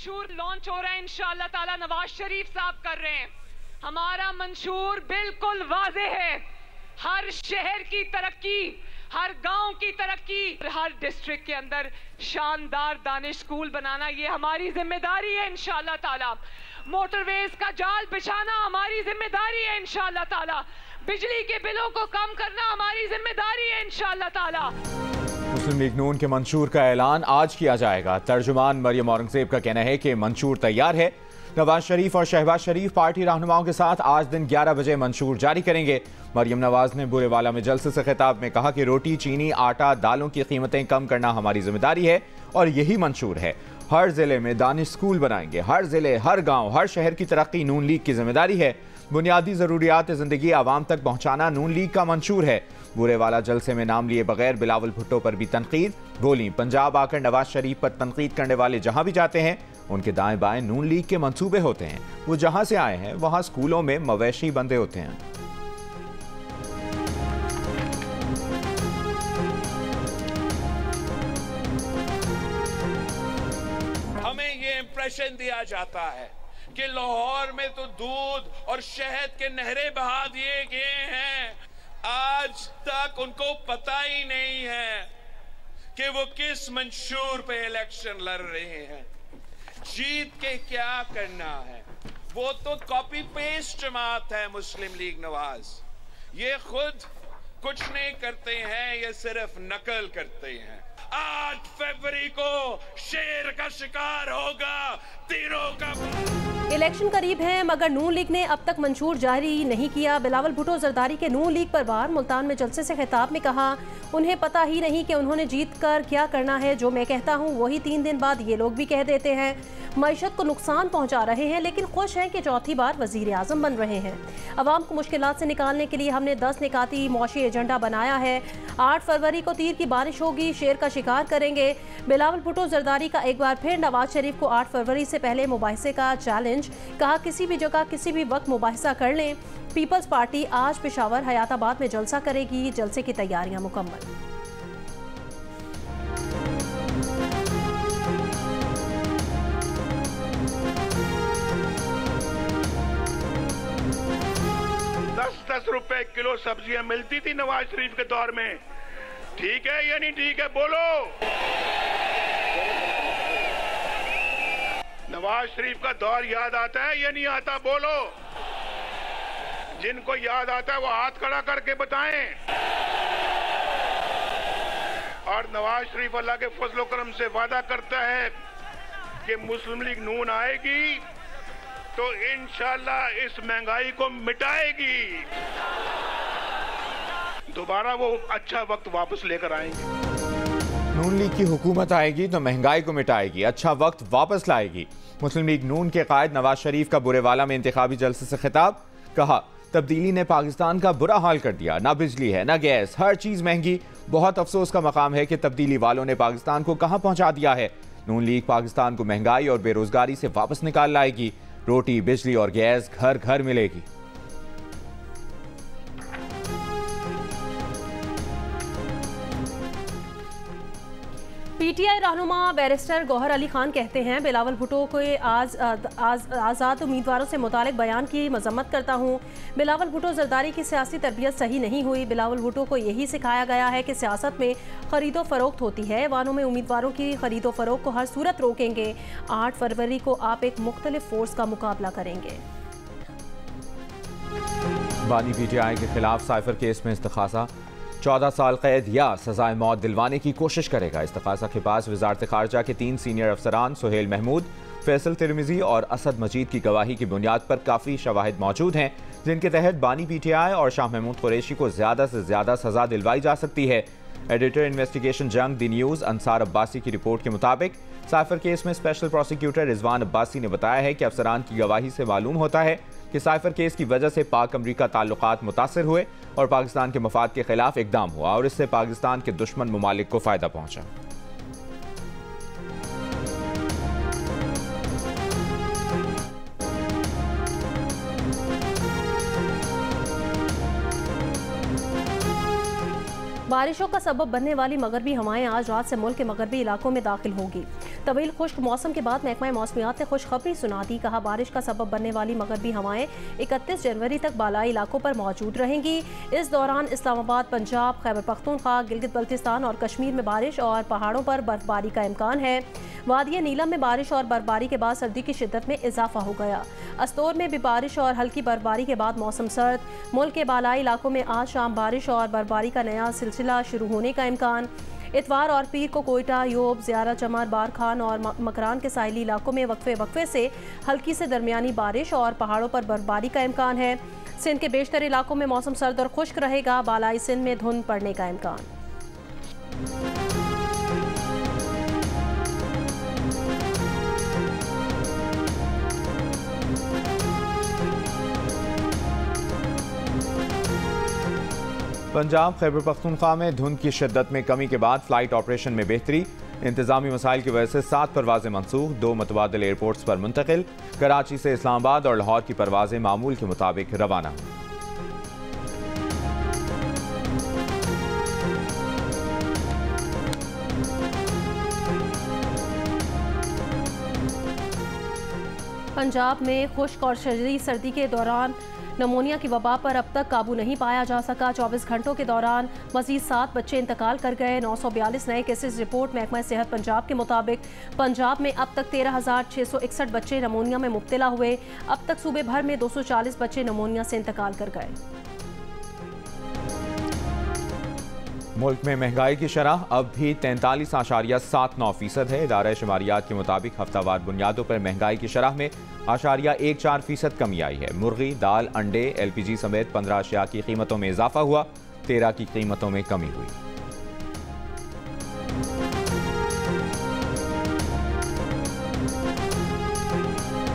मंशूर launch हो रहा है, इंशाअल्लाह ताला नवाज शरीफ साहब कर रहे हैं। हमारा मंशूर बिल्कुल वाज़े है, हर शहर की तरक्की, हर गांव की तरक्की, हर डिस्ट्रिक्ट के अंदर शानदार दानिश स्कूल बनाना ये हमारी जिम्मेदारी है इंशाअल्लाह ताला। मोटरवेज का जाल बिछाना हमारी जिम्मेदारी है इंशाअल्लाह ताला। बिजली के बिलों को कम करना हमारी जिम्मेदारी है इंशाअल्लाह ताला। मुस्लिम लीग नून के मंशूर का ऐलान आज किया जाएगा। तर्जुमान मरियम औरंगजेब का कहना है कि मंशूर तैयार है। नवाज शरीफ और शहबाज शरीफ पार्टी रहनुमाओं के साथ आज दिन 11 बजे मंशूर जारी करेंगे। मरियम नवाज ने बुरेवाला में जलसे से खिताब में कहा कि रोटी, चीनी, आटा, दालों की कीमतें कम करना हमारी जिम्मेदारी है और यही मंशूर है। हर जिले में दानिश स्कूल बनाएंगे। हर जिले, हर गांव, हर शहर की तरक्की नून लीग की जिम्मेदारी है। बुनियादी जरूरियात जिंदगी आवाम तक पहुंचाना नून लीग का मंशूर है। बुरेवाला जलसे में नाम लिए बगैर बिलावल भुट्टो पर भी तनकीद। बोली, पंजाब आकर नवाज शरीफ पर तनकीद करने वाले जहां भी जाते हैं उनके दाएं बाएं नून लीग के मंसूबे होते हैं। वो जहां से आए हैं वहां स्कूलों में मवेशी बंधे होते हैं। हमें ये इंप्रेशन दिया जाता है कि लाहौर में तो दूध और शहद के नहरें बहा दिए गए हैं। आज तक उनको पता ही नहीं है कि वो किस मंशूर पे इलेक्शन लड़ रहे हैं, जीत के क्या करना है। वो तो कॉपी पेस्ट जमात है मुस्लिम लीग नवाज। ये खुद कुछ नहीं करते हैं, ये सिर्फ नकल करते हैं। 8 फरवरी को शेर का शिकार होगा, तीरों का। इलेक्शन करीब है मगर नून लीग ने अब तक मंशूर जारी नहीं किया। बिलावल भुट्टो जरदारी के नून लीग पर वार। मुल्तान में जलसे से खिताब में कहा, उन्हें पता ही नहीं कि उन्होंने जीत कर क्या करना है। जो मैं कहता हूँ वही 3 दिन बाद ये लोग भी कह देते हैं। मईशत को नुकसान पहुँचा रहे हैं लेकिन खुश हैं कि चौथी बार वजीर आज़म बन रहे हैं। अवाम को मुश्किलात से निकालने के लिए हमने 10 निकाती मौशी एजेंडा बनाया है। 8 फरवरी को तीर की बारिश होगी, शेर का शिकार करेंगे। बिलावल भुट्टो जरदारी का एक बार फिर नवाज शरीफ को 8 फरवरी से पहले मुबाहिसे का चैलेंज। कहा, किसी भी जगह किसी भी वक्त मुबाहिसा कर लें। पीपल्स पार्टी आज पेशावर हयाताबाद में जलसा करेगी। जलसे की तैयारियां मुकम्मल। ₹10 किलो सब्जियां मिलती थी नवाज शरीफ के दौर में। ठीक है या नहीं ठीक है, बोलो। नवाज शरीफ का दौर याद आता है या नहीं आता, बोलो। जिनको याद आता है वो हाथ खड़ा करके बताएं। और नवाज शरीफ अल्लाह के फजल करम से वादा करता है कि मुस्लिम लीग नून आएगी तो इंशाअल्लाह इस महंगाई को मिटाएगी। दोबारा वो अच्छा वक्त वापस लेकर आएंगे। नून लीग की हुकूमत आएगी तो महंगाई को मिटाएगी, अच्छा वक्त वापस लाएगी। मुस्लिम लीग नून के कायद नवाज शरीफ का बुरेवाला में इंतखाबी जलसे से खिताब। कहा, तब्दीली ने पाकिस्तान का बुरा हाल कर दिया। ना बिजली है, ना गैस, हर चीज महंगी। बहुत अफसोस का मकाम है कि तब्दीली वालों ने पाकिस्तान को कहां पहुंचा दिया है। नून लीग पाकिस्तान को महंगाई और बेरोजगारी से वापस निकाल लाएगी। रोटी, बिजली और गैस घर घर मिलेगी। पीटीआई रहनुमा बैरिस्टर गौहर अली खान कहते हैं, बिलावल भुट्टो के आज़ाद उम्मीदवारों से मुतालिक बयान की मजम्मत करता हूँ। बिलावल भुट्टो जरदारी की सियासी तरबियत सही नहीं हुई। बिलावल भुट्टो को यही सिखाया गया है कि सियासत में खरीदो फरोख्त होती है। वानों में उम्मीदवारों की खरीदो फरोख्त को हर सूरत रोकेंगे। 8 फरवरी को आप एक मुख्तलिफ फोर्स का मुकाबला करेंगे। बानी पीटीआई के खिलाफ साइफर केस में इस्तखासा। 14 साल कैद या सजाए मौत दिलवाने की कोशिश करेगा। इस्तखासा के पास वजारत खारजा के 3 सीनियर अफसरान सुहेल महमूद, फैसल तिरमिजी और असद मजीद की गवाही की बुनियाद पर काफ़ी शवाहिद मौजूद हैं जिनके तहत बानी पीटीआई और शाह महमूद कुरैशी को ज़्यादा से ज़्यादा सज़ा दिलवाई जा सकती है। एडिटर इन्वेस्टिगेशन जंग दी न्यूज़ अंसार अब्बासी की रिपोर्ट के मुताबिक साइफर केस में स्पेशल प्रोसिक्यूटर रिजवान अब्बासी ने बताया है कि अफसरान की गवाही से मालूम होता है कि साइफर केस की वजह से पाक अमरीका ताल्लुकात मुतासर हुए और पाकिस्तान के मफाद के खिलाफ इकदाम हुआ और इससे पाकिस्तान के दुश्मन ममालिक को फ़ायदा पहुंचा। बारिशों का सबब बनने वाली मगरबी हवाएं आज रात से मुल्क के मगरबी इलाकों में दाखिल होगी। तवील खुश्क मौसम के बाद महकमा मौसमियात ने खुशखबरी सुना दी। कहा, बारिश का सबब बनने वाली मगरबी हवाएं 31 जनवरी तक बालाई इलाकों पर मौजूद रहेंगी। इस दौरान इस्लामाबाद, पंजाब, खैबर पख्तूनख्वा, गिलगित बल्तिस्तान और कश्मीर में बारिश और पहाड़ों पर बर्फबारी का इम्कान है। वादिया नीलम में बारिश और बर्फबारी के बाद सर्दी की शिद्दत में इजाफा हो गया। अस्तोर में भी बारिश और हल्की बर्फबारी के बाद मौसम सर्द। मुल्क के बालाई इलाकों में आज शाम बारिश और बर्फबारी का नया सिलसिला शुरू होने का इम्कान। इतवार और पीर को कोयटा, योब, ज़ियारा, चमर, बारखान और मकरान के साहिली इलाकों में वक्फे से हल्की से दरमियानी बारिश और पहाड़ों पर बर्फबारी का इम्कान है। सिंध के बेशतर इलाकों में मौसम सर्द और खुश्क रहेगा। बालाई सिंध में धुंध पड़ने का इम्कान। पंजाब, खैबर पख्तूनख्वा में धुंध की शिद्दत में कमी के बाद फ्लाइट ऑपरेशन में बेहतरी। इंतजामी मसाइल की वजह से 7 परवाजें मनसूख, 2 मुतबादिल एयरपोर्ट्स पर मुंतकिल। कराची से इस्लामाबाद और लाहौर की परवाजें मामूल के मुताबिक रवाना। पंजाब में खुश्क और शदीद सर्दी के दौरान नमोनिया की वबा पर अब तक काबू नहीं पाया जा सका। 24 घंटों के दौरान मजीद 7 बच्चे इंतकाल कर गए। 942 नए केसेस रिपोर्ट। महकमा सेहत पंजाब के मुताबिक पंजाब में अब तक 13,661 बच्चे नमोनिया में मुब्तला हुए। अब तक सूबे भर में 240 बच्चे नमोनिया से इंतकाल कर गए। मुल्क में महंगाई की शरह अब भी 43.79% है। इदारा शुमारियात के मुताबिक हफ्तावार बुनियादों पर महंगाई की शरह में 0.14% कमी आई है। मुर्गी, दाल, अंडे, LPG समेत 15 अशिया की कीमतों में इजाफा हुआ, 13 की कीमतों में कमी हुई।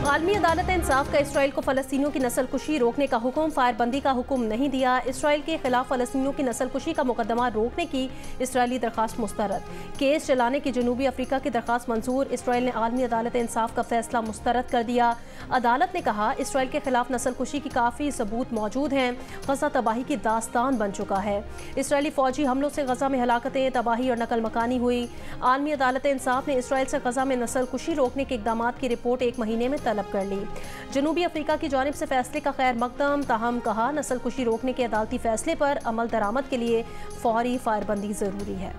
आलमी अदालत इंसाफ का इसराइल को फ़लस्तीनियों की नस्लकुशी रोकने का हुक्म। फायरबंदी का हुक्म नहीं दिया। इसराइल के खिलाफ फ़लस्तीनियों की नस्लकुशी का मुकदमा रोकने की इसराइली दरख्वास्त मुस्तरद। केस चलाने की जनूबी अफ्रीका की दरख्वास्त मंजूर। इसराइल ने आलमी अदालत इंसाफ का फैसला मुस्तरद कर दिया। अदालत ने कहा, इसराइल के खिलाफ नस्लकुशी की काफ़ी सबूत मौजूद हैं। गजा तबाही की दास्तान बन चुका है। इसराइली फौजी हमलों से गजा में हलाकतें, तबाही और नकल मकानी हुई। आलमी अदालत इंसाफ ने इसराइल से गजा में नस्लकुशी रोकने के इकदाम की रिपोर्ट 1 महीने में तलब कर ली। जनूबी अफ्रीका की जानिब से फैसले का खैर मकदम। ताहम कहा, नस्लकुशी रोकने के अदालती फैसले पर अमल दरामद के लिए फौरी फायरबंदी जरूरी है।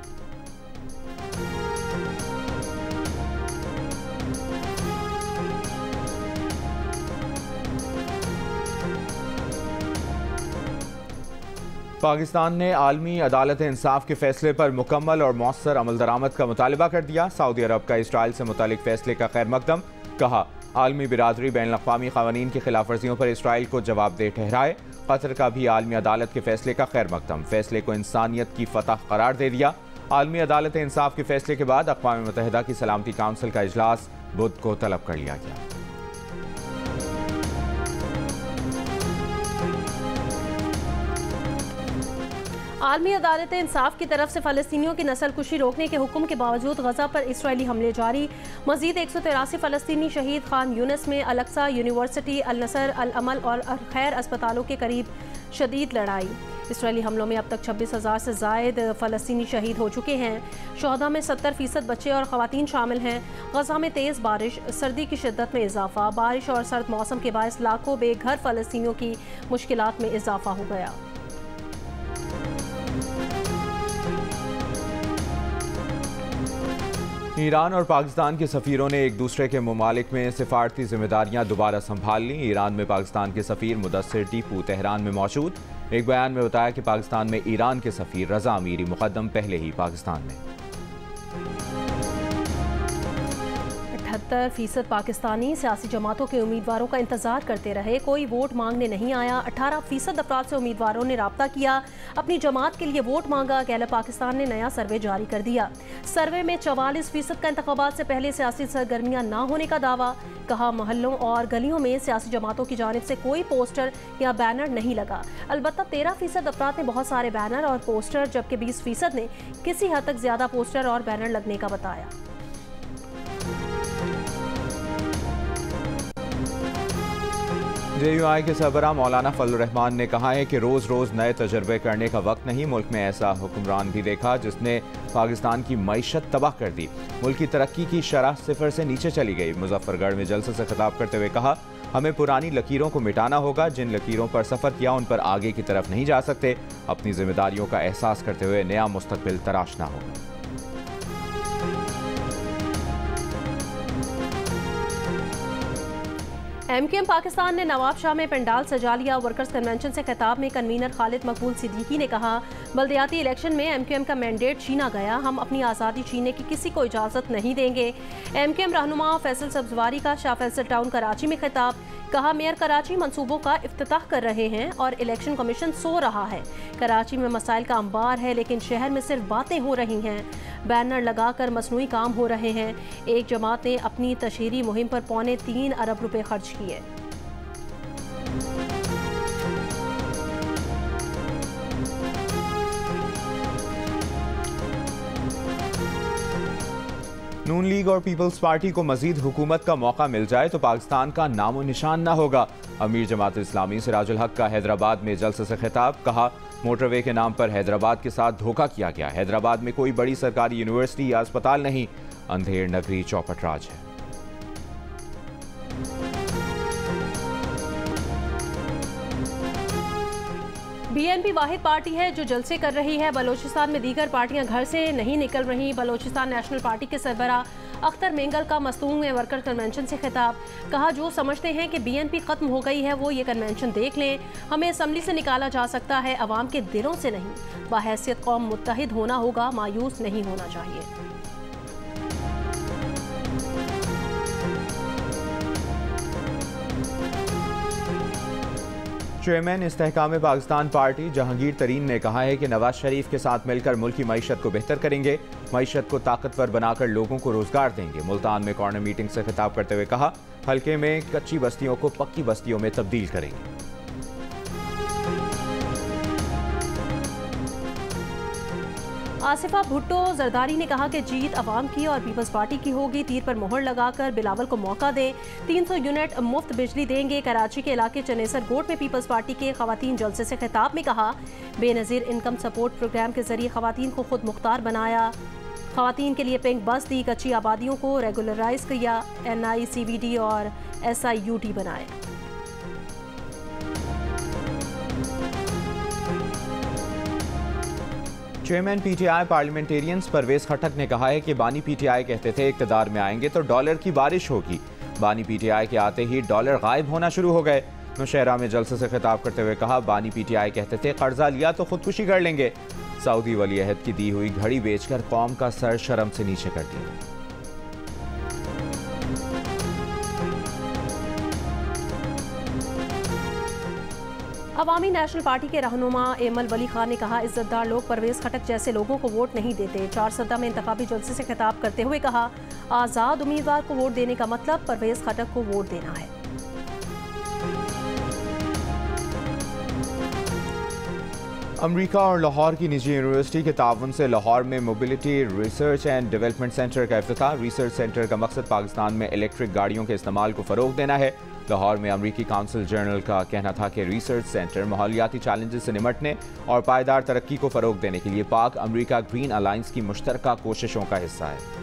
पाकिस्तान ने आलमी अदालत इंसाफ के फैसले पर मुकम्मल और मौसर अमल दरामद का मुतालबा कर दिया। सऊदी अरब का इसराइल से मुतालिक फैसले का खैर मकदम। कहा, आलमी बिरादरी बैनुल-अक़वामी क़वानीन की खिलाफवर्जियों पर इसराइल को जवाबदेह ठहराए। कतर का भी आलमी अदालत के फैसले का खैर मकदम। फैसले को इंसानियत की फतह करार दे दिया। आलमी अदालत इंसाफ के फैसले के बाद अक़वाम मुत्तहिदा की सलामती काउंसिल का इजलास बुध को तलब कर लिया गया। आलमी अदालत इंसाफ की तरफ से फ़लस्तीनियों की नस्लकुशी रोकने के हुक्म के बावजूद गजा पर इसराइली हमले जारी। मजीद 183 फ़लस्तीनी शहीद। खान यूनिस में अल-अक्सा यूनिवर्सिटी, अल-नसर, अल-अमल और खैर अस्पतालों के करीब शदीद लड़ाई। इसराइली हमलों में अब तक 26,000 से ज़ायद फ़लस्तीनी शहीद हो चुके हैं। शोहदा में 70% बच्चे और ख़वातीन शामिल हैं। गजा में तेज़ बारिश, सर्दी की शिद्दत में इजाफा। बारिश और सर्द मौसम के बायस लाखों बेघर फ़लस्तीनियों की मुश्किलात में इजाफा हो गया। ईरान और पाकिस्तान के सफ़ीरों ने एक दूसरे के ममालिक में सिफारती जिम्मेदारियां दोबारा संभाल लीं। ईरान में पाकिस्तान के सफ़ीर मुदस्सिर टीपू तेहरान में मौजूद। एक बयान में बताया कि पाकिस्तान में ईरान के सफ़ीर रज़ा अमीरी मुक़द्दम पहले ही पाकिस्तान में। 78% पाकिस्तानी सियासी जमातों के उम्मीदवारों का इंतजार करते रहे, कोई वोट मांगने नहीं आया। 18% अफराद से उम्मीदवारों ने राब्ता किया, अपनी जमात के लिए वोट मांगा। गैलप पाकिस्तान ने नया सर्वे जारी कर दिया। सर्वे में 44% का इंतखाबात से पहले सियासी सरगर्मियां न होने का दावा। कहा, मोहल्लों और गलियों में सियासी जमातों की जानिब से कोई पोस्टर या बैनर नहीं लगा। अलबत्ता 13% अफराद ने बहुत सारे बैनर और पोस्टर, जबकि 20% ने किसी हद तक ज्यादा पोस्टर और बैनर लगने का बताया। JUI के सरबराह मौलाना फजलुर रहमान ने कहा है कि रोज़ रोज़ नए तजर्बे करने का वक्त नहीं। मुल्क में ऐसा हुक्मरान भी देखा जिसने पाकिस्तान की मईशत तबाह कर दी। मुल्क की तरक्की की शरह सिफर से नीचे चली गई। मुजफ्फरगढ़ में जलसे से खिताब करते हुए कहा, हमें पुरानी लकीरों को मिटाना होगा। जिन लकीरों पर सफ़र किया उन पर आगे की तरफ नहीं जा सकते। अपनी जिम्मेदारियों का एहसास करते हुए नया मुस्तकबिल तराशना होगा। MQM पाकिस्तान ने नवाब शाह में पंडाल सजा लिया। वर्कर्स कन्वेंशन से खिताब में कन्वीनर खालिद मकबूल सिद्दीकी ने कहा, बल्दियाती इलेक्शन में MQM का मैंडेट छीना गया। हम अपनी आज़ादी छीनने की किसी को इजाज़त नहीं देंगे। MQM रहनुमा फैसल सब्जवारी का शाह फैसल टाउन कराची में खिताब, कहा, मेयर कराची मंसूबों का इफ्तिताह कर रहे हैं और इलेक्शन कमीशन सो रहा है। कराची में मसाइल का अंबार है लेकिन शहर में सिर्फ बातें हो रही हैं। बैनर लगाकर मसनूई काम हो रहे हैं। एक जमात ने अपनी तशहीरी मुहिम पर $3.25 अरब खर्च किए। नून लीग और पीपल्स पार्टी को मजीद हुकूमत का मौका मिल जाए तो पाकिस्तान का नामो निशान न होगा। अमीर जमात इस्लामी सिराजुल हक का हैदराबाद में जलसे से खिताब, कहा, मोटरवे के नाम पर हैदराबाद के साथ धोखा किया गया। हैदराबाद में कोई बड़ी सरकारी यूनिवर्सिटी या अस्पताल नहीं, अंधेर नगरी चौपट राज है। BNP वाहिद पार्टी है जो जलसे कर रही है। बलोचिस्तान में दीगर पार्टियां घर से नहीं निकल रही। बलोचिस्तान नेशनल पार्टी के सरबराह अख्तर मेंगल का मस्तूंग में वर्कर कन्वेंशन से खिताब, कहा, जो समझते हैं कि BNP खत्म हो गई है वो ये कन्वेंशन देख लें। हमें असम्बली से निकाला जा सकता है, अवाम के दिलों से नहीं। बाहैसियत कौम मुत्तहिद होना होगा, मायूस नहीं होना चाहिए। चेयरमैन इस्तेहकाम पाकिस्तान पार्टी जहांगीर तरीन ने कहा है कि नवाज शरीफ के साथ मिलकर मुल्क की मईशत को बेहतर करेंगे। मईशत को ताकतवर बनाकर लोगों को रोजगार देंगे। मुल्तान में कॉर्नर मीटिंग से खिताब करते हुए कहा, हल्के में कच्ची बस्तियों को पक्की बस्तियों में तब्दील करेंगे। आसिफा भुट्टो जरदारी ने कहा कि जीत अवाम की और पीपल्स पार्टी की होगी। तीर पर मोहर लगाकर बिलावल को मौका दें। 300 यूनिट मुफ्त बिजली देंगे। कराची के इलाके चनेसर गोट में पीपल्स पार्टी के खवातीन जलसे से खिताब में कहा, बेनज़ीर इनकम सपोर्ट प्रोग्राम के जरिए खवातीन को खुद मुख्तार बनाया। खवातीन के लिए पिंक बस दी। कच्ची आबादियों को रेगुलराइज किया। NI CVD और SIUT बनाए। चेयरमैन PTI पार्लियामेंटेरियंस परवेज खटक ने कहा है कि बानी PTI कहते थे इक़्तिदार में आएंगे तो डॉलर की बारिश होगी। बानी PTI के आते ही डॉलर गायब होना शुरू हो गए। नौशहरा में जलसे से खिताब करते हुए कहा, बानी PTI कहते थे कर्जा लिया तो खुदकुशी कर लेंगे। सऊदी वली अहद की दी हुई घड़ी बेचकर कौम का सर शर्म से नीचे कर दिया। अवामी नेशनल पार्टी के रहनुमा एमल वली खान ने कहा, इज्जतदार लोग परवेज खटक जैसे लोगों को वोट नहीं देते। 4 सदा में इंतखाबी जलसे से खिताब करते हुए कहा, आज़ाद उम्मीदवार को वोट देने का मतलब परवेज खटक को वोट देना है। अमेरिका और लाहौर की निजी यूनिवर्सिटी के ताउन से लाहौर में mobility research and development centre का इफ्तिताह। रिसर्च सेंटर का मकसद पाकिस्तान में इलेक्ट्रिक गाड़ियों के इस्तेमाल को फ़रोग देना है। लाहौर में अमरीकी काउंसिल जनरल का कहना था कि रिसर्च सेंटर माहौलियाती चैलेंजेस से निमटने और पायदार तरक्की को फ़रोग देने के लिए पाक अमरीका ग्रीन अलायंस की मुश्तरका कोशिशों का हिस्सा है।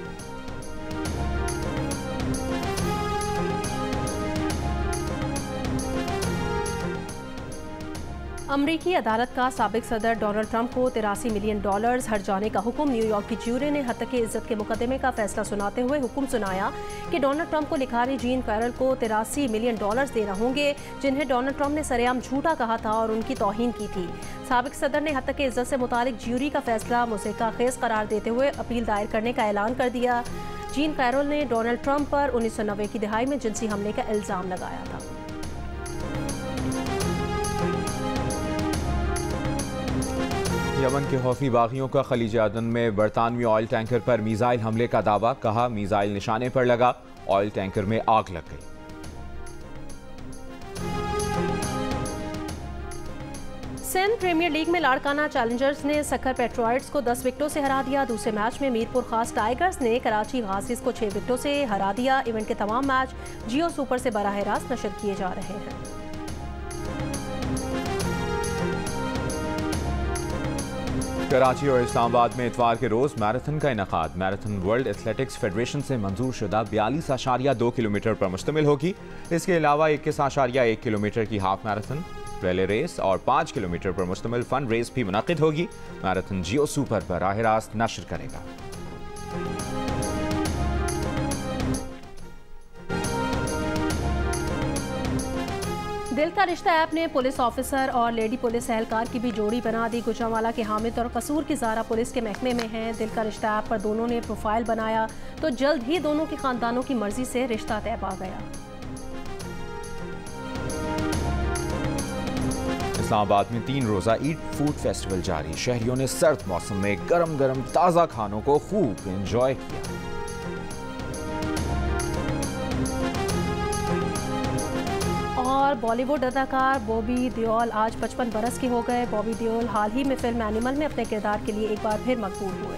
अमरीकी अदालत का साबिक सदर डोनाल्ड ट्रंप को $83 मिलियन हर जाने का हुक्म। न्यूयॉर्क की ज्यूरी ने हत्या की इज्जत के मुकदमे का फैसला सुनाते हुए हुक्म सुनाया कि डोनाल्ड ट्रंप को लिखारी जीन कैरल को $83 मिलियन देना होंगे, जिन्हें डोनाल्ड ट्रंप ने सरेआम झूठा कहा था और उनकी तौहीन की थी। साबिक सदर ने हत्या की इज्जत से मुतालिक ज्यूरी का फैसला मुज़क्किर करार देते हुए अपील दायर करने का ऐलान कर दिया। जीन कैरल ने डोनाल्ड ट्रंप पर 1990 की दहाई में जिनसी हमले का इल्ज़ाम लगाया था। यमन के हौथी बागियों का खलीज अदन में बरतानवी ऑयल टैंकर पर मिसाइल हमले का दावा। कहा, मिसाइल निशाने पर लगा, ऑयल टैंकर में आग लग गई। सिंध प्रीमियर लीग में लाड़काना चैलेंजर्स ने सक्खर पेट्रोइट्स को 10 विकेटों से हरा दिया। दूसरे मैच में मीरपुर खास टाइगर्स ने कराची गाजिस को 6 विकेटों से हरा दिया। इवेंट के तमाम मैच जियो सुपर से बराह रास्त नशर किए जा रहे हैं। कराची और इस्लामाबाद में इतवार के रोज मैराथन का इनेकाद। मैराथन वर्ल्ड एथलेटिक्स फेडरेशन से मंजूर शुदा 42.2 किलोमीटर पर मुश्तमिल होगी। इसके अलावा 21.1 किलोमीटर की हाफ मैराथन, रिले रेस और 5 किलोमीटर पर मुश्तमिल फन रेस भी मुनक़िद होगी। मैराथन जियो सुपर पर राह रास्त नश्र करेगा। दिल का रिश्ता ऐप ने पुलिस ऑफिसर और लेडी पुलिस एहलकार की भी जोड़ी बना दी। गुजरांवाला के हामिद और कसूर की ज़ारा पुलिस के महकमे में हैं। दिल का रिश्ता ऐप पर दोनों ने प्रोफाइल बनाया तो जल्द ही दोनों के खानदानों की मर्जी से रिश्ता तय पा गया। इस्लामाबाद में 3 रोज़ा ईद फूड फेस्टिवल जारी। शहरियों ने सर्द मौसम में गरम गरम ताज़ा खानों को खूब एंजॉय किया। और बॉलीवुड अदाकार बॉबी देओल आज 55 बरस के हो गए। बॉबी देओल हाल ही में फिल्म एनिमल में अपने किरदार के लिए एक बार फिर मकबूल हुए।